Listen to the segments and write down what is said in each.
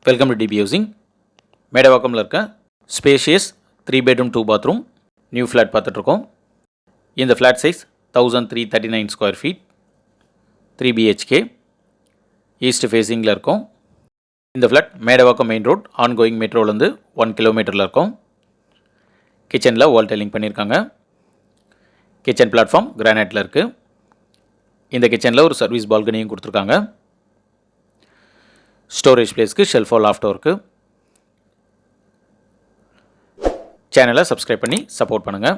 Welcome to DP housing. மேடவாக்கமில் இருக்க spacious 3 bedroom 2 bathroom new flat பார்த்துட்ருக்கோம். இந்த flat size 1339 square feet, 3 BHK, east ஃபேஸிங்கில் இருக்கும். இந்த flat Medavakkam main road ongoing மெட்ரோலேருந்து 1 கிலோமீட்டரில் இருக்கும். கிச்சனில் வால் டைலிங் பண்ணியிருக்காங்க. கிச்சன் பிளாட்ஃபார்ம் கிரானைட்டில் இருக்குது. இந்த கிச்சனில் ஒரு சர்வீஸ் பால்கனியும் கொடுத்துருக்காங்க. ஸ்டோரேஜ் பிளேஸ்க்கு ஷெல்ஃபோ லாஃப்டோ இருக்குது. சேனலை சப்ஸ்கிரைப் பண்ணி சப்போர்ட் பண்ணுங்கள்.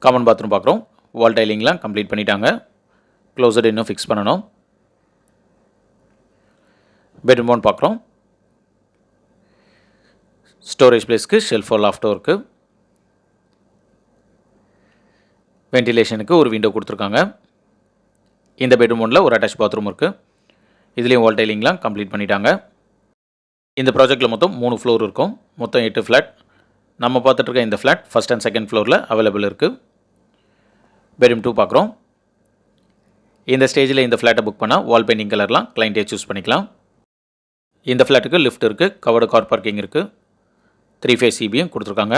காமன் பாத்ரூம் பார்க்குறோம். வால் டைலிங்லாம் கம்ப்ளீட் பண்ணிட்டாங்க. க்ளோசட் இன்னும் ஃபிக்ஸ் பண்ணணும். பெட்ரூம் 1 பார்க்குறோம். ஸ்டோரேஜ் பிளேஸ்க்கு ஷெல்ஃபோ லாஃப்டோ இருக்குது. வென்டிலேஷனுக்கு ஒரு விண்டோ கொடுத்துருக்காங்க. இந்த பெட்ரூம் 1ல் ஒரு அட்டாச் பாத்ரூம் இருக்குது. இதுலேயும் வால் டைலிங்லாம் கம்ப்ளீட் பண்ணிட்டாங்க. இந்த ப்ராஜெக்ட்டில் மொத்தம் 3 ஃப்ளோர் இருக்கும். மொத்தம் 8 ஃப்ளாட். நம்ம பார்த்துட்ருக்க இந்த ஃப்ளாட் ஃபஸ்ட் அண்ட் செகண்ட் ஃப்ளோரில் அவைலபிள் இருக்குது. பெட்ரூம் 2 பார்க்குறோம். இந்த ஸ்டேஜில் இந்த ஃப்ளாட்டை புக் பண்ணால் வால் பெயிண்டிங் கலர்லாம் கிளைண்ட்டே சூஸ் பண்ணிக்கலாம். இந்த ஃப்ளாட்டுக்கு லிஃப்ட் இருக்குது, கவர்டு கார் பார்க்கிங் இருக்குது, 3 phase CBயும் கொடுத்துருக்காங்க.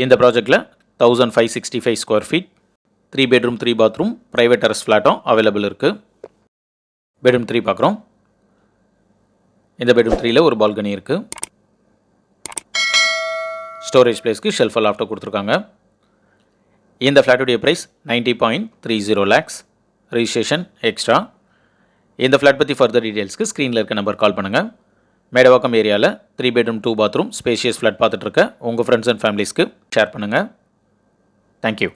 இந்த ப்ராஜெக்ட்டில் 1565 square feet, 3 bedroom 3 bathroom private terrace ஃப்ளாட்டும் அவைலபிள் இருக்குது. பெட்ரூம் 3 பார்க்குறோம். இந்த பெட்ரூம் 3ல் ஒரு பால்கனி இருக்குது. ஸ்டோரேஜ் பிளேஸ்க்கு ஷெல்ஃபோ லாஃப்டோ கொடுத்துருக்காங்க. இந்த ஃப்ளாட்டுடைய ப்ரைஸ் 90.30 lakhs. Registration extra. இந்த ஃப்ளாட் பற்றி ஃபர்தர் டீட்டெயில்ஸ்க்கு ஸ்க்ரீனில் இருக்க நம்பர் கால் பண்ணுங்கள். மேடவாக்கம் ஏரியாவில் 3 bedroom 2 bathroom ஸ்பேஷியஸ் ஃப்ளாட் பார்த்துட்ருக்க உங்கள் ஃப்ரெண்ட்ஸ் அண்ட் ஃபேமிலிஸ்க்கு ஷேர் பண்ணுங்கள். தேங்க்யூ.